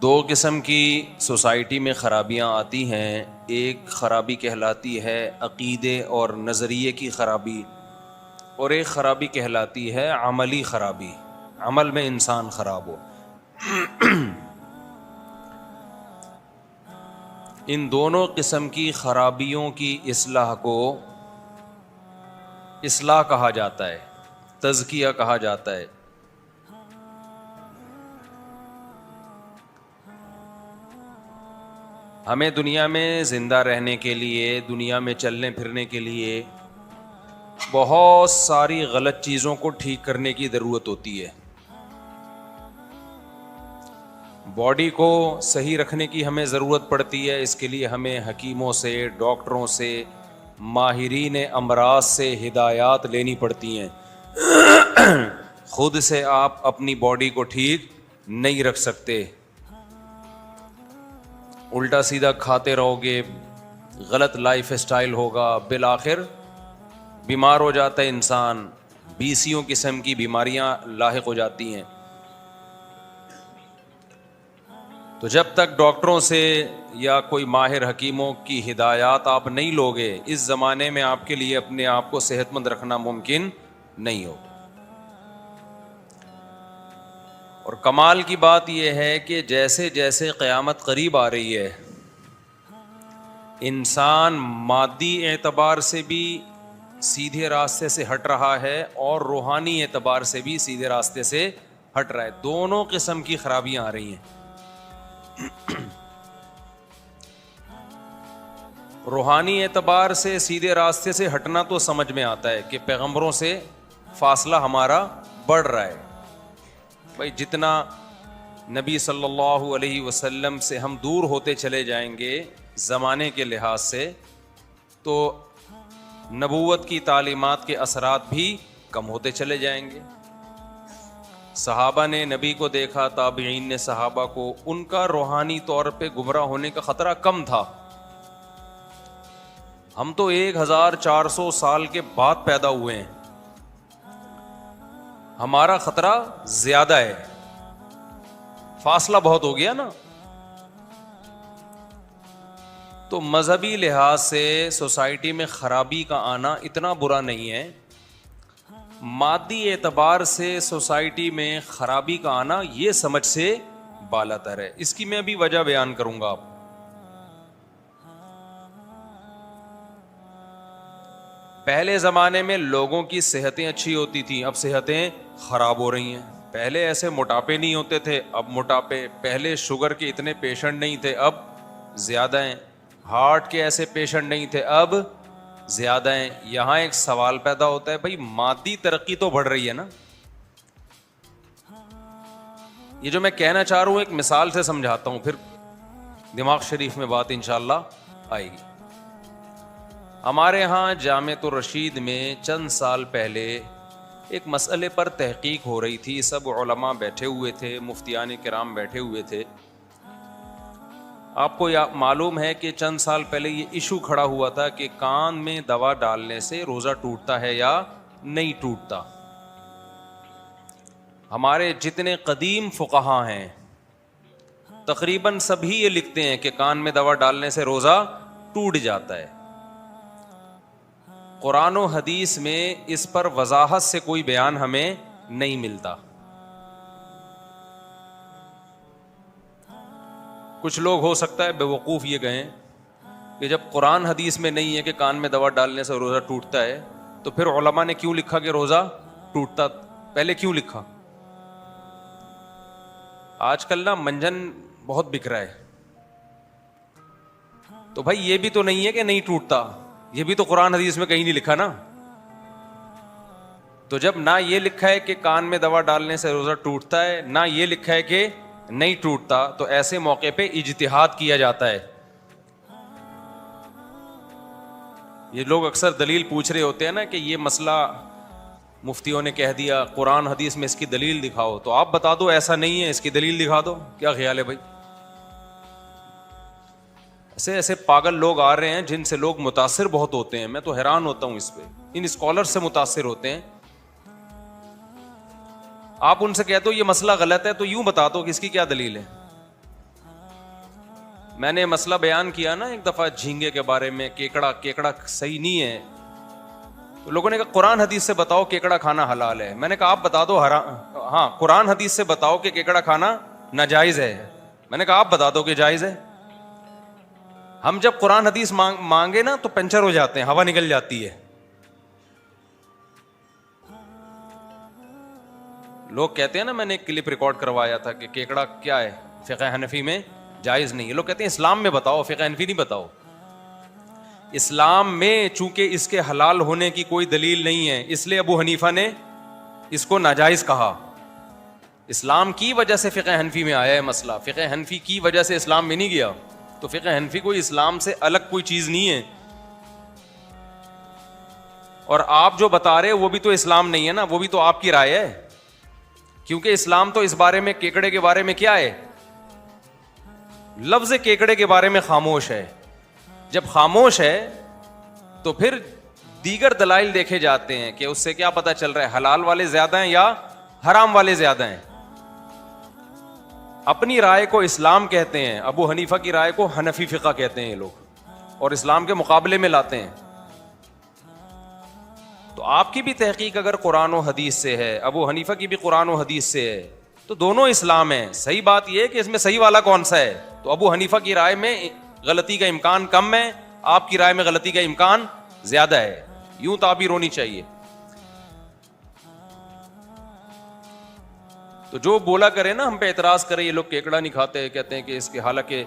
دو قسم کی سوسائٹی میں خرابیاں آتی ہیں. ایک خرابی کہلاتی ہے عقیدے اور نظریے کی خرابی، اور ایک خرابی کہلاتی ہے عملی خرابی، عمل میں انسان خراب ہو. ان دونوں قسم کی خرابیوں کی اصلاح کو اصلاح کہا جاتا ہے، تزکیہ کہا جاتا ہے. ہمیں دنیا میں زندہ رہنے کے لیے، دنیا میں چلنے پھرنے کے لیے بہت ساری غلط چیزوں کو ٹھیک کرنے کی ضرورت ہوتی ہے. باڈی کو صحیح رکھنے کی ہمیں ضرورت پڑتی ہے. اس کے لیے ہمیں حکیموں سے، ڈاکٹروں سے، ماہرین امراض سے ہدایات لینی پڑتی ہیں. خود سے آپ اپنی باڈی کو ٹھیک نہیں رکھ سکتے. الٹا سیدھا کھاتے رہو گے، غلط لائف اسٹائل ہوگا، بالآخر بیمار ہو جاتا ہے انسان. 20 قسم کی بیماریاں لاحق ہو جاتی ہیں. تو جب تک ڈاکٹروں سے یا کوئی ماہر حکیموں کی ہدایات آپ نہیں لوگے، اس زمانے میں آپ کے لیے اپنے آپ کو صحت مند رکھنا ممکن نہیں ہوگا. اور کمال کی بات یہ ہے کہ جیسے جیسے قیامت قریب آ رہی ہے، انسان مادی اعتبار سے بھی سیدھے راستے سے ہٹ رہا ہے اور روحانی اعتبار سے بھی سیدھے راستے سے ہٹ رہا ہے. دونوں قسم کی خرابیاں آ رہی ہیں. روحانی اعتبار سے سیدھے راستے سے ہٹنا تو سمجھ میں آتا ہے کہ پیغمبروں سے فاصلہ ہمارا بڑھ رہا ہے. بھائی جتنا نبی صلی اللہ علیہ وسلم سے ہم دور ہوتے چلے جائیں گے زمانے کے لحاظ سے، تو نبوت کی تعلیمات کے اثرات بھی کم ہوتے چلے جائیں گے. صحابہ نے نبی کو دیکھا، تابعین نے صحابہ کو، ان کا روحانی طور پہ گمراہ ہونے کا خطرہ کم تھا. ہم تو 1400 سال کے بعد پیدا ہوئے ہیں، ہمارا خطرہ زیادہ ہے. فاصلہ بہت ہو گیا نا. تو مذہبی لحاظ سے سوسائٹی میں خرابی کا آنا اتنا برا نہیں ہے. مادی اعتبار سے سوسائٹی میں خرابی کا آنا یہ سمجھ سے بالاتر ہے. اس کی میں ابھی وجہ بیان کروں گا. آپ پہلے زمانے میں لوگوں کی صحتیں اچھی ہوتی تھیں، اب صحتیں خراب ہو رہی ہیں. پہلے ایسے موٹاپے نہیں ہوتے تھے، اب موٹاپے. پہلے شوگر کے اتنے پیشنٹ نہیں تھے، اب زیادہ ہیں. ہارٹ کے ایسے پیشنٹ نہیں تھے، اب زیادہ ہیں. یہاں ایک سوال پیدا ہوتا ہے، بھائی مادی ترقی تو بڑھ رہی ہے نا. یہ جو میں کہنا چاہ رہا ہوں ایک مثال سے سمجھاتا ہوں، پھر دماغ شریف میں بات انشاءاللہ آئے گی. ہمارے ہاں جامعۃ الرشید میں چند سال پہلے ایک مسئلے پر تحقیق ہو رہی تھی. سب علماء بیٹھے ہوئے تھے، مفتیان کرام بیٹھے ہوئے تھے. آپ کو معلوم ہے کہ چند سال پہلے یہ ایشو کھڑا ہوا تھا کہ کان میں دوا ڈالنے سے روزہ ٹوٹتا ہے یا نہیں ٹوٹتا. ہمارے جتنے قدیم فقہا ہیں تقریباً سبھی یہ لکھتے ہیں کہ کان میں دوا ڈالنے سے روزہ ٹوٹ جاتا ہے. قرآن و حدیث میں اس پر وضاحت سے کوئی بیان ہمیں نہیں ملتا. کچھ لوگ ہو سکتا ہے بیوقوف یہ کہیں کہ جب قرآن حدیث میں نہیں ہے کہ کان میں دوا ڈالنے سے روزہ ٹوٹتا ہے، تو پھر علماء نے کیوں لکھا کہ روزہ ٹوٹتا؟ پہلے کیوں لکھا؟ آج کل نا منجن بہت بک رہا ہے. تو بھائی یہ بھی تو نہیں ہے کہ نہیں ٹوٹتا، یہ بھی تو قرآن حدیث میں کہیں نہیں لکھا نا. تو جب نہ یہ لکھا ہے کہ کان میں دوا ڈالنے سے روزہ ٹوٹتا ہے، نہ یہ لکھا ہے کہ نہیں ٹوٹتا، تو ایسے موقع پہ اجتہاد کیا جاتا ہے. یہ لوگ اکثر دلیل پوچھ رہے ہوتے ہیں نا کہ یہ مسئلہ مفتیوں نے کہہ دیا، قرآن حدیث میں اس کی دلیل دکھاؤ. تو آپ بتا دو ایسا نہیں ہے، اس کی دلیل دکھا دو. کیا خیال ہے بھائی؟ ایسے پاگل لوگ آ رہے ہیں جن سے لوگ متاثر بہت ہوتے ہیں. میں تو حیران ہوتا ہوں اس پہ، ان اسکالر سے متاثر ہوتے ہیں. آپ ان سے کہتے ہو یہ مسئلہ غلط ہے تو یوں بتا دو کہ اس کی کیا دلیل ہے. میں نے مسئلہ بیان کیا نا ایک دفعہ جھینگے کے بارے میں, کیکڑا صحیح نہیں ہے. تو لوگوں نے کہا قرآن حدیث سے بتاؤ کیکڑا کھانا حلال ہے. میں نے کہا آپ بتا دو ہاں قرآن حدیث سے بتاؤ کہ کیکڑا کھانا ناجائز ہے. میں نے کہا آپ بتا دو کہ جائز ہے. ہم جب قرآن حدیث مانگے نا تو پنچر ہو جاتے ہیں, ہوا نکل جاتی ہے. لوگ کہتے ہیں نا, میں نے ایک کلپ ریکارڈ کروایا تھا کہ کیکڑا کیا ہے فقہ حنفی میں جائز نہیں ہے. لوگ کہتے ہیں اسلام میں بتاؤ, فقہ حنفی نہیں بتاؤ. اسلام میں چونکہ اس کے حلال ہونے کی کوئی دلیل نہیں ہے اس لیے ابو حنیفہ نے اس کو ناجائز کہا. اسلام کی وجہ سے فقہ حنفی میں آیا ہے مسئلہ, فقہ حنفی کی وجہ سے اسلام میں نہیں گیا. تو فقہ حنفی کوئی اسلام سے الگ کوئی چیز نہیں ہے. اور آپ جو بتا رہے وہ بھی تو اسلام نہیں ہے نا, وہ بھی تو آپ کی رائے ہے. کیونکہ اسلام تو اس بارے میں کیکڑے کے بارے میں کیا ہے, لفظ کیکڑے کے بارے میں خاموش ہے. جب خاموش ہے تو پھر دیگر دلائل دیکھے جاتے ہیں کہ اس سے کیا پتہ چل رہا ہے حلال والے زیادہ ہیں یا حرام والے زیادہ ہیں. اپنی رائے کو اسلام کہتے ہیں, ابو حنیفہ کی رائے کو حنفی فقہ کہتے ہیں یہ لوگ, اور اسلام کے مقابلے میں لاتے ہیں. تو آپ کی بھی تحقیق اگر قرآن و حدیث سے ہے, ابو حنیفہ کی بھی قرآن و حدیث سے ہے, تو دونوں اسلام ہیں. صحیح بات یہ ہے کہ اس میں صحیح والا کون سا ہے. تو ابو حنیفہ کی رائے میں غلطی کا امکان کم ہے, آپ کی رائے میں غلطی کا امکان زیادہ ہے. یوں تعبیر ہونی چاہیے. تو جو بولا کرے نا ہم پہ اعتراض کرے یہ لوگ کیکڑا نہیں کھاتے, کہتے ہیں کہ اس کے حالانکہ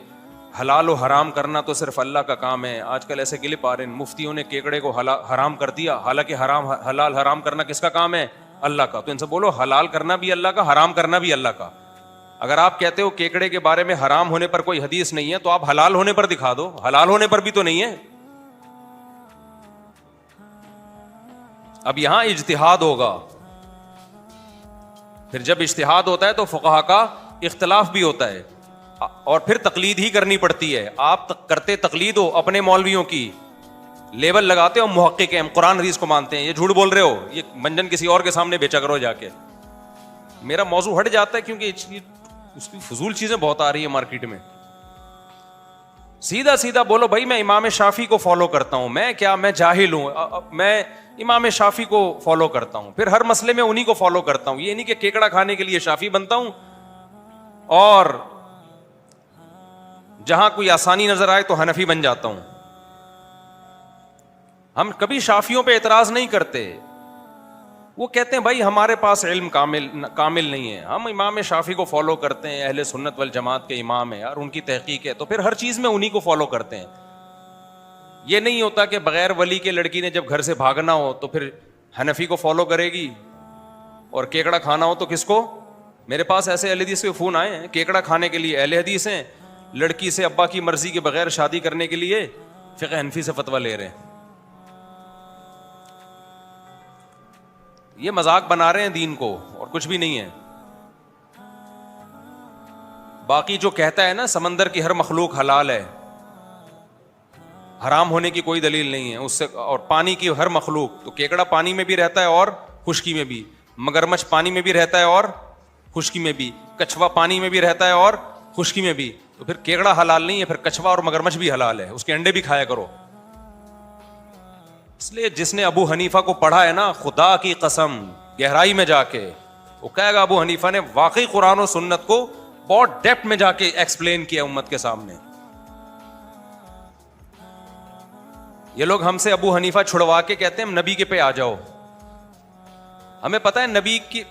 حلال و حرام کرنا تو صرف اللہ کا کام ہے. آج کل ایسے کلپ آ رہے ہیں مفتیوں نے کیکڑے کو حرام کر دیا, حالانکہ حلال حرام کرنا کس کا کام ہے, اللہ کا. تو ان سے بولو حلال کرنا بھی اللہ کا, حرام کرنا بھی اللہ کا. اگر آپ کہتے ہو کیکڑے کے بارے میں حرام ہونے پر کوئی حدیث نہیں ہے تو آپ حلال ہونے پر دکھا دو, حلال ہونے پر بھی تو نہیں ہے. اب یہاں اجتہاد ہوگا, پھر جب اجتہاد ہوتا ہے تو فقہا کا اختلاف بھی ہوتا ہے, اور پھر تقلید ہی کرنی پڑتی ہے. آپ کرتے تقلید ہو اپنے مولویوں کی, لیبل لگاتے ہو محقق ہیں, ہم قرآن حدیث کو مانتے ہیں, یہ جھوٹ بول رہے ہو, یہ منجن کسی اور کے سامنے بیچا کرو جا کے. میرا موضوع ہٹ جاتا ہے کیونکہ اس کی فضول چیزیں بہت آ رہی ہیں مارکیٹ میں. سیدھا سیدھا بولو بھائی میں امام شافعی کو فالو کرتا ہوں, میں کیا میں جاہل ہوں, میں امام شافعی کو فالو کرتا ہوں, پھر ہر مسئلے میں انہی کو فالو کرتا ہوں. یہ نہیں کہ کیکڑا کھانے کے لیے شافعی بنتا ہوں اور جہاں کوئی آسانی نظر آئے تو حنفی بن جاتا ہوں. ہم کبھی شافعیوں پہ اعتراض نہیں کرتے, وہ کہتے ہیں بھائی ہمارے پاس علم کامل نہیں ہے, ہم امام شافعی کو فالو کرتے ہیں, اہل سنت والجماعت کے امام ہیں اور ان کی تحقیق ہے, تو پھر ہر چیز میں انہی کو فالو کرتے ہیں. یہ نہیں ہوتا کہ بغیر ولی کے لڑکی نے جب گھر سے بھاگنا ہو تو پھر حنفی کو فالو کرے گی, اور کیکڑا کھانا ہو تو کس کو. میرے پاس ایسے اہل حدیث کے فون آئے ہیں کیکڑا کھانے کے لیے اہل حدیث ہیں, لڑکی سے ابا کی مرضی کے بغیر شادی کرنے کے لیے فقہ حنفی سے فتویٰ لے رہے ہیں. یہ مذاق بنا رہے ہیں دین کو اور کچھ بھی نہیں ہے. باقی جو کہتا ہے نا سمندر کی ہر مخلوق حلال ہے, حرام ہونے کی کوئی دلیل نہیں ہے اس سے, اور پانی کی ہر مخلوق, تو کیکڑا پانی میں بھی رہتا ہے اور خشکی میں بھی, مگرمچھ پانی میں بھی رہتا ہے اور خشکی میں بھی, کچھوا پانی میں بھی رہتا ہے اور خشکی میں بھی. تو پھر کیکڑا حلال نہیں ہے, پھر کچھوا اور مگرمچھ بھی حلال ہے, اس کے انڈے بھی کھایا کرو. اس لیے جس نے ابو حنیفہ کو پڑھا ہے نا, خدا کی قسم گہرائی میں جا کے وہ کہے گا ابو حنیفہ نے واقعی قرآن و سنت کو بہت ڈیپتھ میں جا کے ایکسپلین کیا امت کے سامنے. یہ لوگ ہم سے ابو حنیفہ چھڑوا کے کہتے ہیں نبی کے پہ آ جاؤ. ہمیں پتہ ہے نبی کی,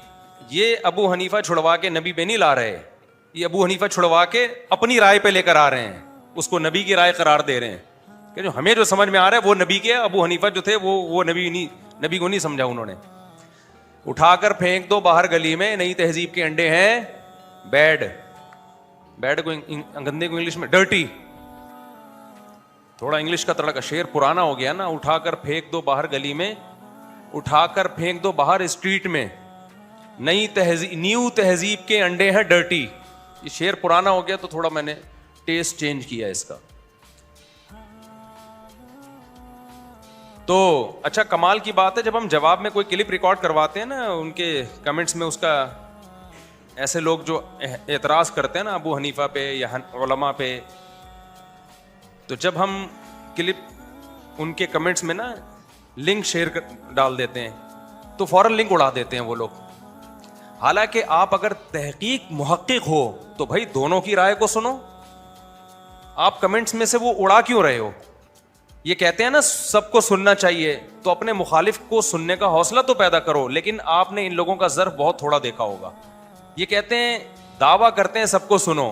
یہ ابو حنیفہ چھڑوا کے نبی پہ نہیں لا رہے, یہ ابو حنیفہ چھڑوا کے اپنی رائے پہ لے کر آ رہے ہیں, اس کو نبی کی رائے قرار دے رہے ہیں کہ جو ہمیں جو سمجھ میں آ رہا ہے وہ نبی کے. ابو حنیفہ جو تھے وہ نبی کو نہیں سمجھا انہوں نے. اٹھا کر پھینک دو باہر گلی میں, نئی تہذیب کے انڈے ہیں بیڈ کو گندے کو انگلش میں ڈرٹی, تھوڑا انگلش کا تڑکا, شعر پرانا ہو گیا نا. اٹھا کر پھینک دو باہر گلی میں, اٹھا کر پھینک دو باہر اسٹریٹ میں, نیو تہذیب کے انڈے ہیں ڈرٹی. یہ شعر پرانا ہو گیا تو تھوڑا میں نے ٹیسٹ چینج کیا اس کا. تو اچھا کمال کی بات ہے جب ہم جواب میں کوئی کلپ ریکارڈ کرواتے ہیں نا, ان کے کمنٹس میں اس کا ایسے لوگ جو اعتراض کرتے ہیں نا ابو حنیفہ پہ یا علماء پہ, تو جب ہم کلپ ان کے کمنٹس میں نا لنک شیئر ڈال دیتے ہیں تو فوراً لنک اڑا دیتے ہیں وہ لوگ. حالانکہ آپ اگر تحقیق محقق ہو تو بھائی دونوں کی رائے کو سنو. آپ کمنٹس میں سے وہ اڑا کیوں رہے ہو؟ یہ کہتے ہیں نا سب کو سننا چاہیے, تو اپنے مخالف کو سننے کا حوصلہ تو پیدا کرو. لیکن آپ نے ان لوگوں کا ظرف بہت تھوڑا دیکھا ہوگا. یہ کہتے ہیں, دعویٰ کرتے ہیں سب کو سنو,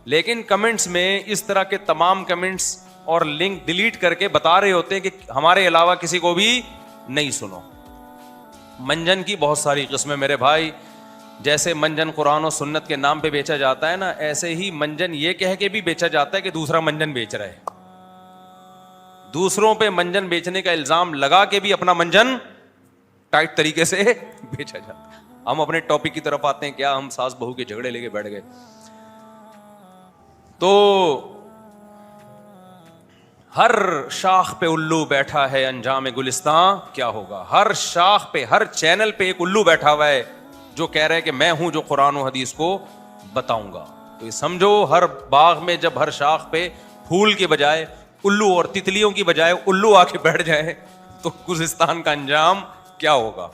لیکن کمنٹس میں اس طرح کے تمام کمنٹس اور لنک ڈیلیٹ کر کے بتا رہے ہوتے ہیں کہ ہمارے علاوہ کسی کو بھی نہیں سنو. منجن کی بہت ساری قسمیں میرے بھائی. جیسے منجن قرآن و سنت کے نام پہ بیچا جاتا ہے نا, ایسے ہی منجن یہ کہہ کے بھی بیچا جاتا ہے کہ دوسرا منجن بیچ رہا ہے. دوسروں پہ منجن بیچنے کا الزام لگا کے بھی اپنا منجن ٹائٹ طریقے سے بیچا جاتا ہے. ہم اپنے ٹاپک کی طرف آتے ہیں. کیا ہم ساس بہو کے جھگڑے لے کے بیٹھ گئے؟ تو ہر شاخ پہ الو بیٹھا ہے, انجام گلستان کیا ہوگا. ہر شاخ پہ, ہر چینل پہ ایک الو بیٹھا ہوا ہے جو کہہ رہے کہ میں ہوں جو قرآن و حدیث کو بتاؤں گا. تو یہ سمجھو ہر باغ میں جب ہر شاخ پہ پھول کے بجائے الو اور تتلیوں کی بجائے الو آ کے بیٹھ جائے تو گلستان کا انجام کیا ہوگا.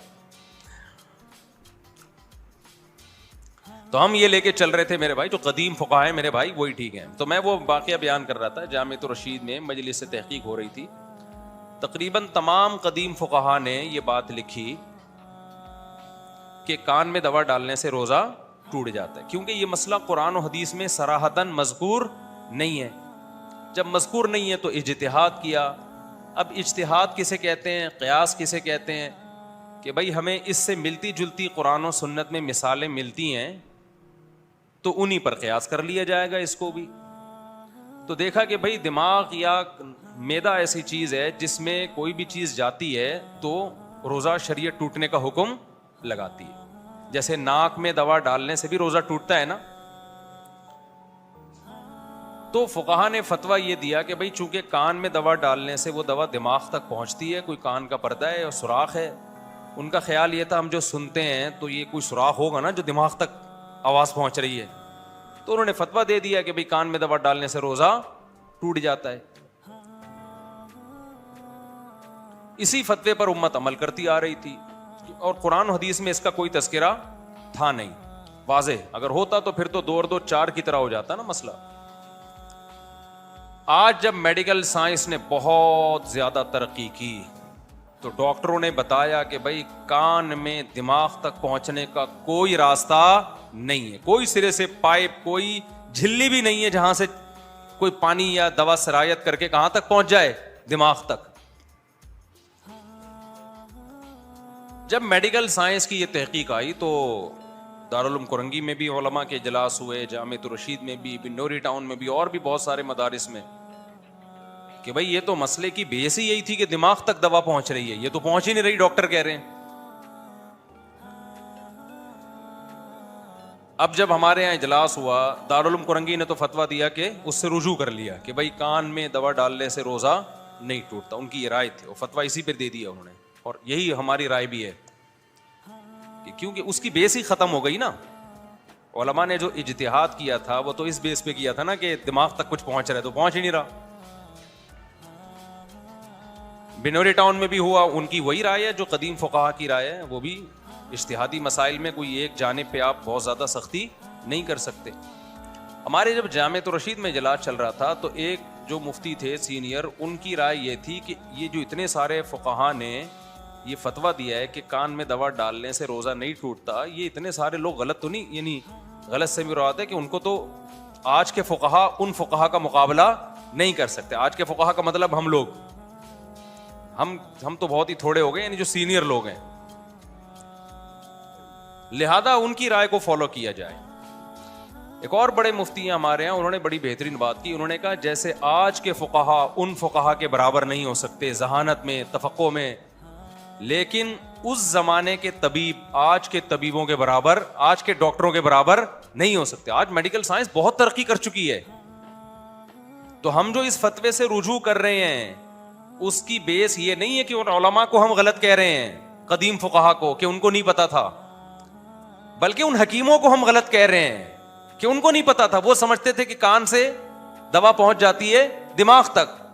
تو ہم یہ لے کے چل رہے تھے میرے بھائی, جو قدیم فقہا ہیں میرے بھائی وہی ٹھیک ہیں. تو میں وہ واقعہ بیان کر رہا تھا, جامعۃ الرشید میں مجلس سے تحقیق ہو رہی تھی. تقریباً تمام قدیم فقہا نے یہ بات لکھی کہ کان میں دوا ڈالنے سے روزہ ٹوٹ جاتا ہے, کیونکہ یہ مسئلہ قرآن و حدیث میں صراحتاً مذکور نہیں ہے. جب مذکور نہیں ہے تو اجتہاد کیا. اب اجتہاد کسے کہتے ہیں, قیاس کسے کہتے ہیں, کہ بھائی ہمیں اس سے ملتی جلتی قرآن و سنت میں مثالیں ملتی ہیں تو انہی پر قیاس کر لیا جائے گا اس کو بھی. تو دیکھا کہ بھائی دماغ یا معدہ ایسی چیز ہے جس میں کوئی بھی چیز جاتی ہے تو روزہ شریعت ٹوٹنے کا حکم لگاتی ہے. جیسے ناک میں دوا ڈالنے سے بھی روزہ ٹوٹتا ہے نا. تو فقہا نے فتویٰ یہ دیا کہ بھائی چونکہ کان میں دوا ڈالنے سے وہ دوا دماغ تک پہنچتی ہے, کوئی کان کا پردہ ہے اور سوراخ ہے. ان کا خیال یہ تھا ہم جو سنتے ہیں تو یہ کوئی سوراخ ہوگا نا جو دماغ تک آواز پہنچ رہی ہے. تو انہوں نے فتویٰ دے دیا کہ بھئی کان میں دوا ڈالنے سے روزہ ٹوٹ جاتا ہے. اسی فتوے پر امت عمل کرتی آ رہی تھی, اور قرآن و حدیث میں اس کا کوئی تذکرہ تھا نہیں واضح. اگر ہوتا تو پھر تو 2 اور 2 4 کی طرح ہو جاتا نا مسئلہ. آج جب میڈیکل سائنس نے بہت زیادہ ترقی کی تو ڈاکٹروں نے بتایا کہ بھائی کان میں دماغ تک پہنچنے کا کوئی راستہ نہیں ہے, کوئی سرے سے پائپ, کوئی جھلی بھی نہیں ہے جہاں سے کوئی پانی یا دوا سرایت کر کے کہاں تک پہنچ جائے, دماغ تک. جب میڈیکل سائنس کی یہ تحقیق آئی تو دارالعلوم کرنگی میں بھی علماء کے اجلاس ہوئے, جامعۃ الرشید میں بھی, بنوری ٹاؤن میں بھی, اور بھی بہت سارے مدارس میں, کہ بھئی یہ تو مسئلے کی بیس ہی یہی تھی کہ دماغ تک دوا پہنچ رہی ہے, یہ تو پہنچ ہی نہیں رہی, ڈاکٹر کہہ رہے ہیں. اب جب ہمارے یہاں اجلاس ہوا, دارالعلوم کرنگی نے تو فتویٰ دیا کہ اس سے رجوع کر لیا کہ بھئی کان میں دوا ڈالنے سے روزہ نہیں ٹوٹتا. ان کی یہ رائے تھی, اور فتویٰ اسی پہ دے دیا انہوں نے, اور یہی ہماری رائے بھی ہے کہ کیونکہ اس کی بیس ہی ختم ہو گئی نا. علماء نے جو اجتہاد کیا تھا وہ تو اس بیس پہ کیا تھا نا کہ دماغ تک کچھ پہنچ رہا ہے, تو پہنچ ہی نہیں رہا. بنوری ٹاؤن میں بھی ہوا, ان کی وہی رائے ہے جو قدیم فقہا کی رائے ہے. وہ بھی اجتہادی مسائل میں کوئی ایک جانب پہ آپ بہت زیادہ سختی نہیں کر سکتے. ہمارے جب جامعۃ الرشید میں اجلاس چل رہا تھا تو ایک جو مفتی تھے سینئر, ان کی رائے یہ تھی کہ یہ جو اتنے سارے فقہا نے یہ فتویٰ دیا ہے کہ کان میں دوا ڈالنے سے روزہ نہیں ٹوٹتا, یہ اتنے سارے لوگ غلط تو نہیں, یعنی غلط سے مراد ہے کہ ان کو تو آج کے فقہا ان فقہا کا مقابلہ نہیں کر سکتے. آج کے فقہا کا مطلب ہم لوگ, ہم تو بہت ہی تھوڑے ہو گئے, یعنی جو سینئر لوگ ہیں. لہذا ان کی رائے کو فالو کیا جائے. ایک اور بڑے مفتی ہیں ہمارے ہیں, انہوں نے بڑی بہترین بات کی. انہوں نے کہا جیسے آج کے فقہا ان فقہا کے برابر نہیں ہو سکتے ذہانت میں, تفقہ میں, لیکن اس زمانے کے طبیب آج کے طبیبوں کے برابر, آج کے ڈاکٹروں کے برابر نہیں ہو سکتے. آج میڈیکل سائنس بہت ترقی کر چکی ہے. تو ہم جو اس فتوے سے رجوع کر رہے ہیں اس کی بیس یہ نہیں ہے کہ ان علماء کو ہم غلط کہہ رہے ہیں, قدیم فقہا کو, کہ ان کو نہیں پتا تھا, بلکہ ان حکیموں کو ہم غلط کہہ رہے ہیں کہ ان کو نہیں پتا تھا. وہ سمجھتے تھے کہ کان سے دوا پہنچ جاتی ہے دماغ تک.